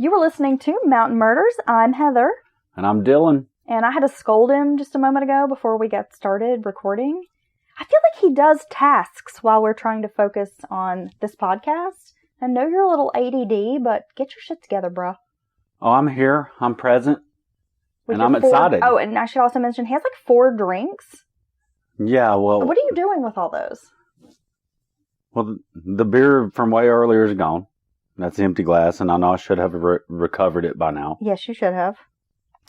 You were listening to Mountain Murders. I'm Heather. And I'm Dylan. And I had to scold him just a moment ago before we got started recording. I feel like he does tasks while we're trying to focus on this podcast. I know you're a little ADD, but get your shit together, bruh. Oh, I'm here. I'm present. And I'm excited. Oh, and I should also mention, he has like 4 drinks. Yeah, well... What are you doing with all those? Well, the beer from way earlier is gone. That's the empty glass, and I know I should have recovered it by now. Yes, you should have.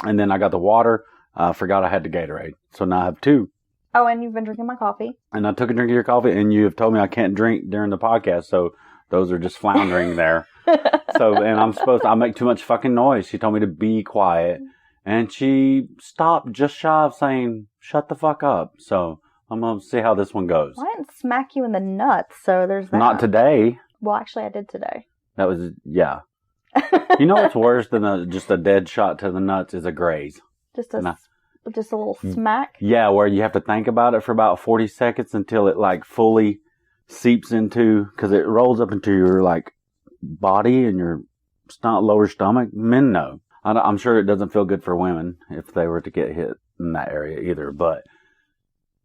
And then I got the water. I forgot I had the Gatorade. So now I have 2. Oh, and you've been drinking my coffee. And I took a drink of your coffee, and you have told me I can't drink during the podcast, so those are just floundering there. And I make too much fucking noise. She told me to be quiet. And she stopped just shy of saying, shut the fuck up. So I'm going to see how this one goes. Well, I didn't smack you in the nuts, so there's that. Not today. Well, actually, I did today. That was, yeah. You know what's worse than just a dead shot to the nuts is a graze. Just a little smack? Yeah, where you have to think about it for about 40 seconds until it like fully seeps into, because it rolls up into your like body and your lower stomach. Men know. I'm sure it doesn't feel good for women if they were to get hit in that area either, but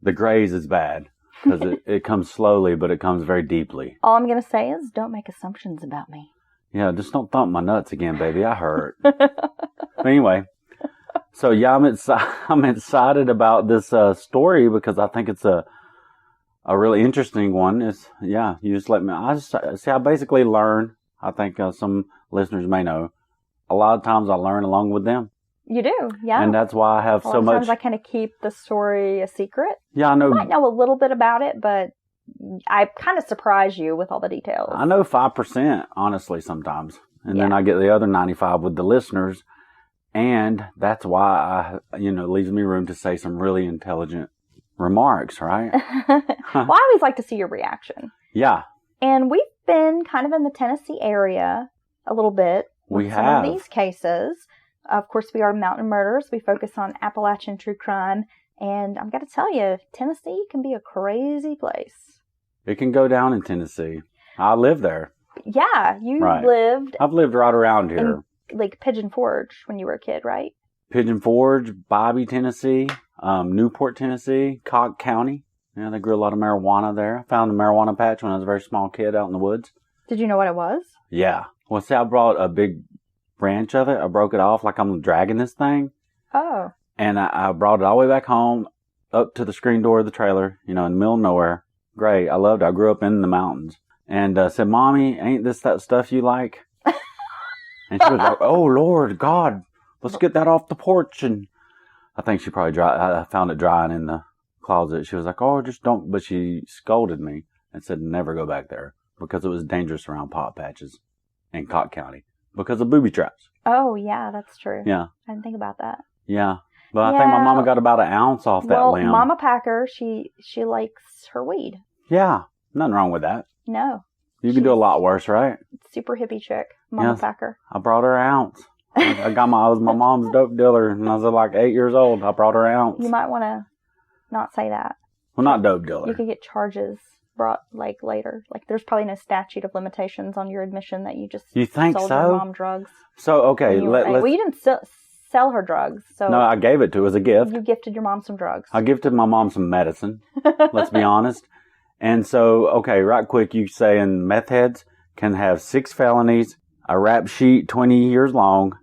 the graze is bad. Because it comes slowly, but it comes very deeply. All I'm going to say is don't make assumptions about me. Yeah, just don't thump my nuts again, baby. I hurt. But anyway, so yeah, I'm excited about this story because I think it's a really interesting one. You just let me. I basically learn. I think some listeners may know. A lot of times I learn along with them. You do, yeah. And that's why I have so much. Sometimes I kind of keep the story a secret. Yeah, I know. You might know a little bit about it, but I kind of surprise you with all the details. I know 5%, honestly, sometimes. And then I get the other 95 with the listeners. And that's why it leaves me room to say some really intelligent remarks, right? Well, I always like to see your reaction. Yeah. And we've been kind of in the Tennessee area a little bit. We have. Some of these cases. Of course, we are Mountain Murders. We focus on Appalachian true crime. And I'm going to tell you, Tennessee can be a crazy place. It can go down in Tennessee. I live there. Yeah, lived. I've lived right around here. In, like Pigeon Forge when you were a kid, right? Pigeon Forge, Bobby, Tennessee, Newport, Tennessee, Cobb County. Yeah, they grew a lot of marijuana there. I found a marijuana patch when I was a very small kid out in the woods. Did you know what it was? Yeah. Well, see, I brought a big branch of it. I broke it off like I'm dragging this thing. Oh. And I brought it all the way back home, up to the screen door of the trailer, in the middle of nowhere. Great. I loved it. I grew up in the mountains. And said, Mommy, ain't this that stuff you like? And she was like, oh, Lord God, let's get that off the porch. And I think she probably I found it drying in the closet. She was like, oh, just don't. But she scolded me and said, never go back there because it was dangerous around pot patches in Cobb County because of booby traps. Oh, yeah, that's true. Yeah. I didn't think about that. Yeah. But I think my mama got about an ounce off that limb. Mama Packer, she likes her weed. Yeah. Nothing wrong with that. No. You can do a lot worse, right? Super hippie chick, Mama Packer. I brought her an ounce. I was my mom's dope dealer, and I was like 8 years old. I brought her an ounce. You might want to not say that. Well, not dope dealer. You could get charges brought later. There's probably no statute of limitations on your admission that you just sold your mom drugs. So okay, well, you didn't sell her drugs. So no, I gave it to her as a gift. You gifted your mom some drugs. I gifted my mom some medicine. Let's be honest. And so, okay, right quick, you saying meth heads can have 6 felonies, a rap sheet 20 years long,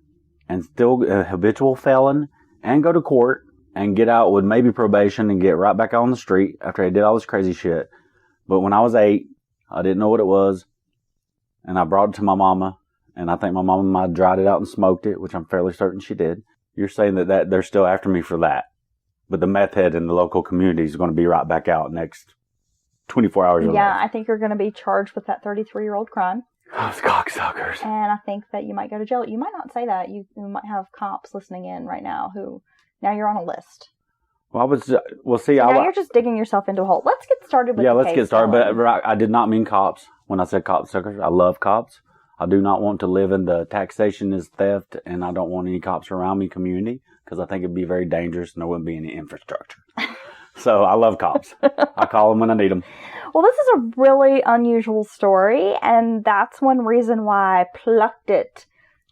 and still a habitual felon, and go to court and get out with maybe probation and get right back on the street after they did all this crazy shit. But when I was 8, I didn't know what it was, and I brought it to my mama, and I think my mama might have dried it out and smoked it, which I'm fairly certain she did. You're saying that they're still after me for that, but the meth head in the local community is going to be right back out next 24 hours. Yeah, I think you're going to be charged with that 33-year-old crime. Those cocksuckers. And I think that you might go to jail. You might not say that. You might have cops listening in right now who, now you're on a list. Well, now you're just digging yourself into a hole. Let's get started with the case. Yeah, let's get started. But I did not mean cops when I said cocksuckers. I love cops. I do not want to live in the taxation is theft, and I don't want any cops around me community because I think it'd be very dangerous and there wouldn't be any infrastructure. So I love cops. I call them when I need them. Well, this is a really unusual story, and that's one reason why I plucked it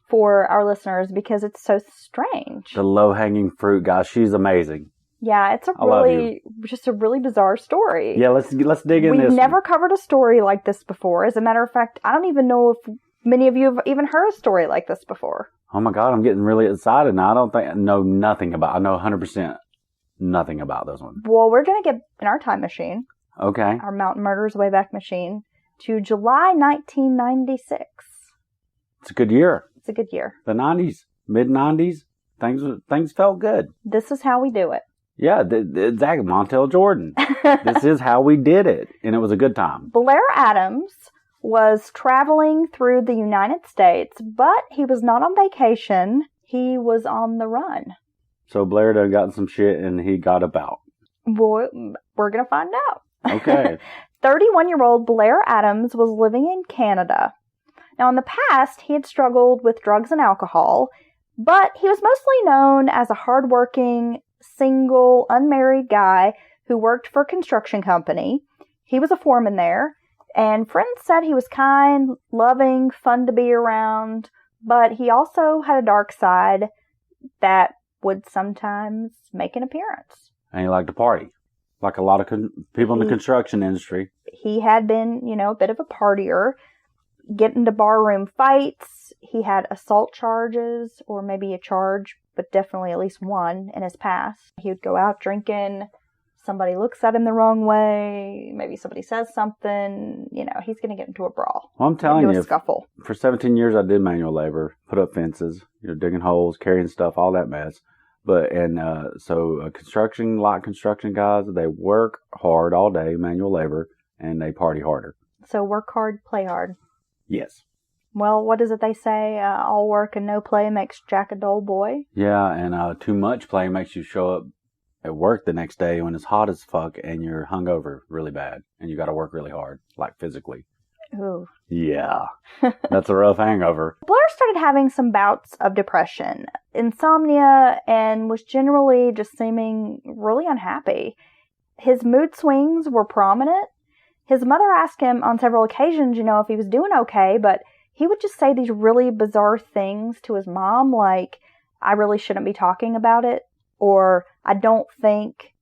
for our listeners because it's so strange. The low-hanging fruit, guys. She's amazing. Yeah, it's just a really bizarre story. Yeah, let's dig in this. We've never covered a story like this before. As a matter of fact, I don't even know if many of you have even heard a story like this before. Oh my God, I'm getting really excited now. I know nothing about. I know 100% nothing about this one. Well, we're gonna get in our time machine. Okay. Our Mountain Murders Wayback Machine to July 1996. It's a good year. It's a good year. The 90s, mid-90s, things felt good. This is how we do it. Yeah, exactly. Montel Jordan. This is how we did it, and it was a good time. Blair Adams was traveling through the United States, but he was not on vacation. He was on the run. So Blair done got some shit, and he got about. Boy, we're going to find out. Okay. 31-year-old Blair Adams was living in Canada. Now, in the past, he had struggled with drugs and alcohol, but he was mostly known as a hardworking, single, unmarried guy who worked for a construction company. He was a foreman there, and friends said he was kind, loving, fun to be around, but he also had a dark side that would sometimes make an appearance. And he liked to party, like a lot of people in the construction industry. He had been, a bit of a partier, get into barroom fights. He had assault charges, or maybe a charge, but definitely at least one in his past. He would go out drinking. Somebody looks at him the wrong way. Maybe somebody says something. He's going to get into a brawl. Well, I'm telling you, a scuffle. For 17 years I did manual labor, put up fences, digging holes, carrying stuff, all that mess. But construction guys, they work hard all day, manual labor, and they party harder. So work hard, play hard. Yes. Well, what is it they say? All work and no play makes Jack a dull boy. Yeah, and too much play makes you show up at work the next day when it's hot as fuck and you're hungover really bad and you got to work really hard, like physically. Ooh. Yeah, that's a rough hangover. Blair started having some bouts of depression, insomnia, and was generally just seeming really unhappy. His mood swings were prominent. His mother asked him on several occasions, if he was doing okay, but he would just say these really bizarre things to his mom, like, I really shouldn't be talking about it, or I don't think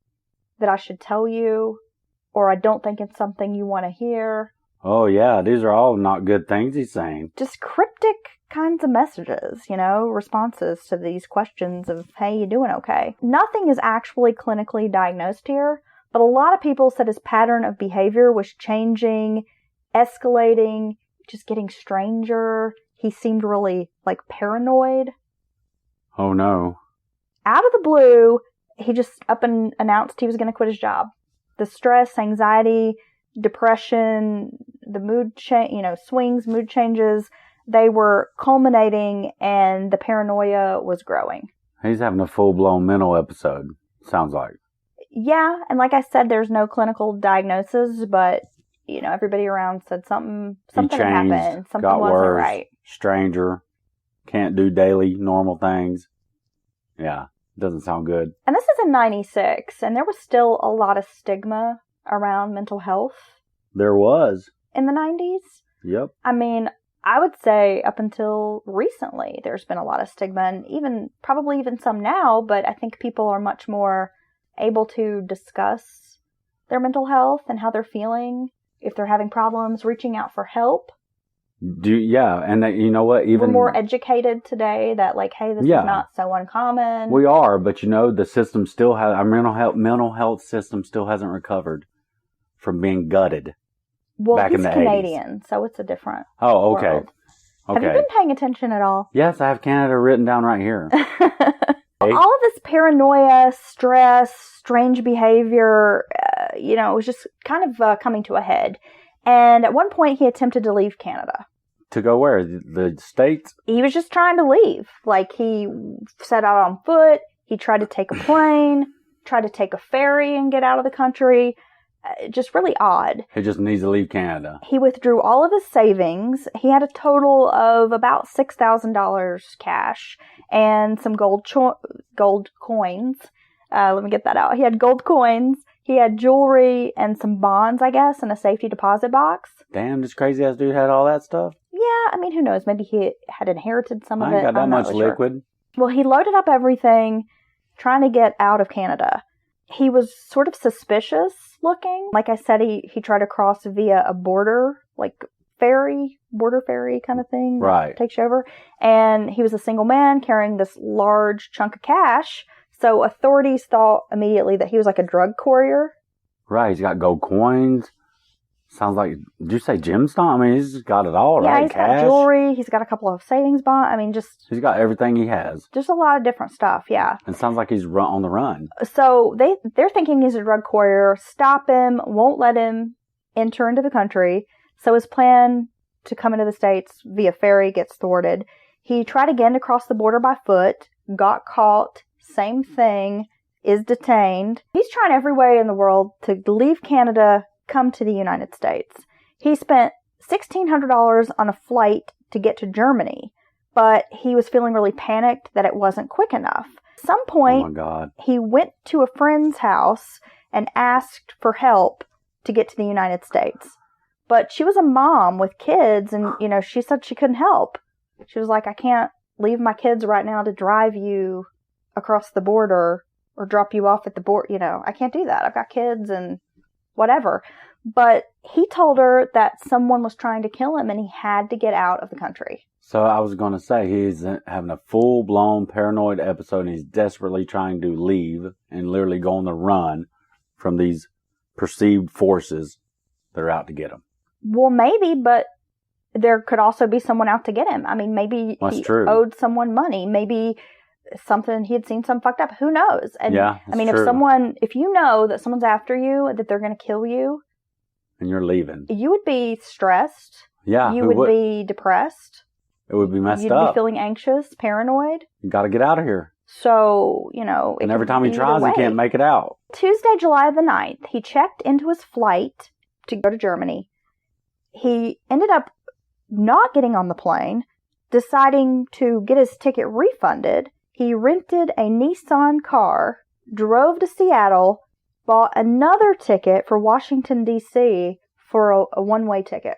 that I should tell you, or I don't think it's something you want to hear. Oh, yeah, these are all not good things he's saying. Just cryptic kinds of messages, responses to these questions of, hey, you doing okay? Nothing is actually clinically diagnosed here, but a lot of people said his pattern of behavior was changing, escalating, just getting stranger. He seemed really, paranoid. Oh, no. Out of the blue, he just up and announced he was going to quit his job. The stress, anxiety, depression, the mood swings, mood changes, they were culminating and the paranoia was growing. He's having a full-blown mental episode, sounds like. Yeah, and like I said, there's no clinical diagnosis, but, everybody around said something had happened. Something got wasn't worse, right. Stranger, can't do daily normal things. Yeah, doesn't sound good. And this is in 96, and there was still a lot of stigma around mental health. There was. In the 90s? Yep. I mean, I would say up until recently, there's been a lot of stigma, and probably even some now, but I think people are much more able to discuss their mental health and how they're feeling, if they're having problems, reaching out for help. And that, you know what? Even we're more educated today that, hey, this is not so uncommon. We are, but the system still has, our mental health system still hasn't recovered from being gutted. Well, back he's in the Canadian, 80s. So it's a different Oh, okay. world. Okay. Have you been paying attention at all? Yes, I have Canada written down right here. All of this paranoia, stress, strange behavior, it was just kind of coming to a head. And at one point, he attempted to leave Canada. To go where? The States? He was just trying to leave. He set out on foot. He tried to take a plane, tried to take a ferry and get out of the country. Just really odd. He just needs to leave Canada. He withdrew all of his savings. He had a total of about $6,000 cash and some gold coins. Let me get that out. He had gold coins. He had jewelry and some bonds, I guess, in a safety deposit box. Damn, this crazy-ass dude had all that stuff? Yeah, I mean, who knows? Maybe he had inherited some of it. I ain't got that I'm not much really liquid. Sure. Well, he loaded up everything, trying to get out of Canada. He was sort of suspicious looking. Like I said, he tried to cross via a border, like border ferry kind of thing. Right. Takes you over. And he was a single man carrying this large chunk of cash. So authorities thought immediately that he was like a drug courier. Right. He's got gold coins. Sounds like, did you say gemstone? I mean, he's got it all, right? Yeah, he's got jewelry. He's got a couple of savings bonds. I mean, he's got everything he has. Just a lot of different stuff, yeah. And sounds like he's on the run. So they're thinking he's a drug courier. Stop him. Won't let him enter into the country. So his plan to come into the States via ferry gets thwarted. He tried again to cross the border by foot. Got caught. Same thing. Is detained. He's trying every way in the world to leave Canada, come to the United States. He spent $1,600 on a flight to get to Germany, but he was feeling really panicked that it wasn't quick enough. At some point, oh my God, he went to a friend's house and asked for help to get to the United States. But she was a mom with kids, and, she said she couldn't help. She was like, I can't leave my kids right now to drive you across the border or drop you off at the border. I can't do that. I've got kids and whatever. But he told her that someone was trying to kill him and he had to get out of the country. So I was going to say, he's having a full-blown paranoid episode and he's desperately trying to leave and literally go on the run from these perceived forces that are out to get him. Well, maybe, but there could also be someone out to get him. I mean, maybe he owed someone money. Maybe he had seen something fucked up. Who knows? And yeah, I mean, true. if you know that someone's after you, that they're going to kill you, and you're leaving, you would be stressed. Yeah, you would be depressed. It would be messed up. You'd be feeling anxious, paranoid. You got to get out of here. So, and every time he tries, he can't make it out. Tuesday, July the 9th, he checked into his flight to go to Germany. He ended up not getting on the plane, deciding to get his ticket refunded. He rented a Nissan car, drove to Seattle, bought another ticket for Washington, D.C. for a one-way ticket.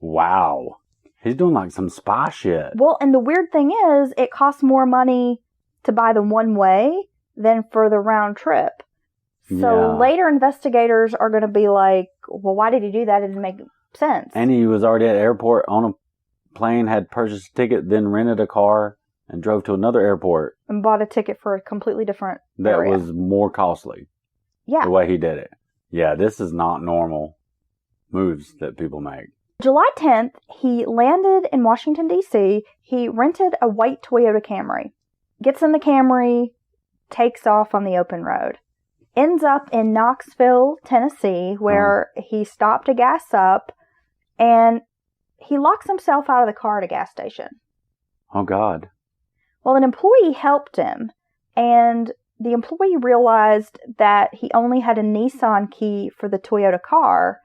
Wow. He's doing like some spy shit. Well, and the weird thing is, it costs more money to buy the one-way than for the round trip. So later investigators are going to be like, well, why did he do that? It didn't make sense. And he was already at the airport on a plane, had purchased a ticket, then rented a car and drove to another airport. And bought a ticket for a completely different area. That was more costly. Yeah. The way he did it. Yeah, this is not normal moves that people make. July 10th, he landed in Washington, D.C. He rented a white Toyota Camry. Gets in the Camry, takes off on the open road. Ends up in Knoxville, Tennessee, where he stopped to gas up, and he locks himself out of the car at a gas station. Oh, God. Well, an employee helped him, and the employee realized that he only had a Nissan key for the Toyota car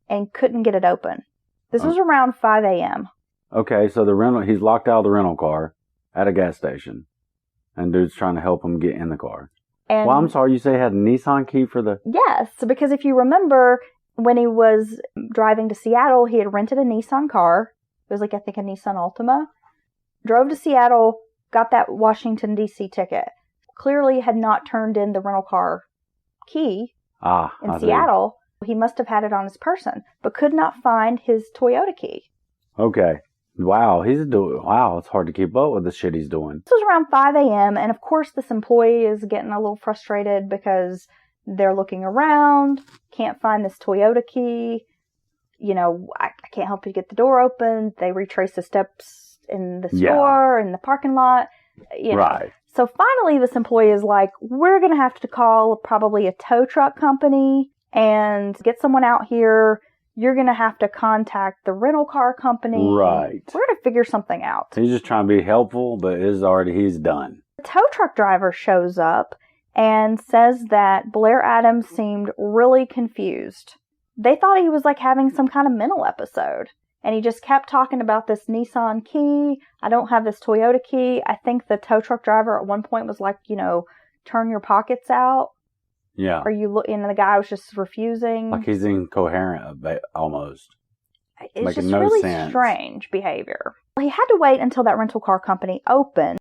and couldn't get it open. This was around 5 a.m. Okay, so he's locked out of the rental car at a gas station, and dude's trying to help him get in the car. And well, I'm sorry, you say he had a Nissan key for the... Yes, because if you remember, when he was driving to Seattle, he had rented a Nissan car. It was like, I think, a Nissan Altima. Drove to Seattle, got that Washington, D.C. ticket. Clearly had not turned in the rental car key in Seattle. He must have had it on his person, but could not find his Toyota key. Okay. Wow, it's hard to keep up with the shit he's doing. This was around 5 a.m., and of course this employee is getting a little frustrated because they're looking around, can't find this Toyota key. I can't help you get the door open. They retrace the steps in the store, in the parking lot. Right. So finally this employee is like, we're going to have to call probably a tow truck company and get someone out here. You're going to have to contact the rental car company. Right. We're going to figure something out. He's just trying to be helpful, but he's done. The tow truck driver shows up and says that Blair Adams seemed really confused. They thought he was like having some kind of mental episode. And he just kept talking about this Nissan key. I don't have this Toyota key. I think the tow truck driver at one point was like, turn your pockets out. Yeah. Are you looking? And the guy was just refusing. Like he's incoherent, almost. It's making just no really sense. strange behavior. Well, he had to wait until that rental car company opened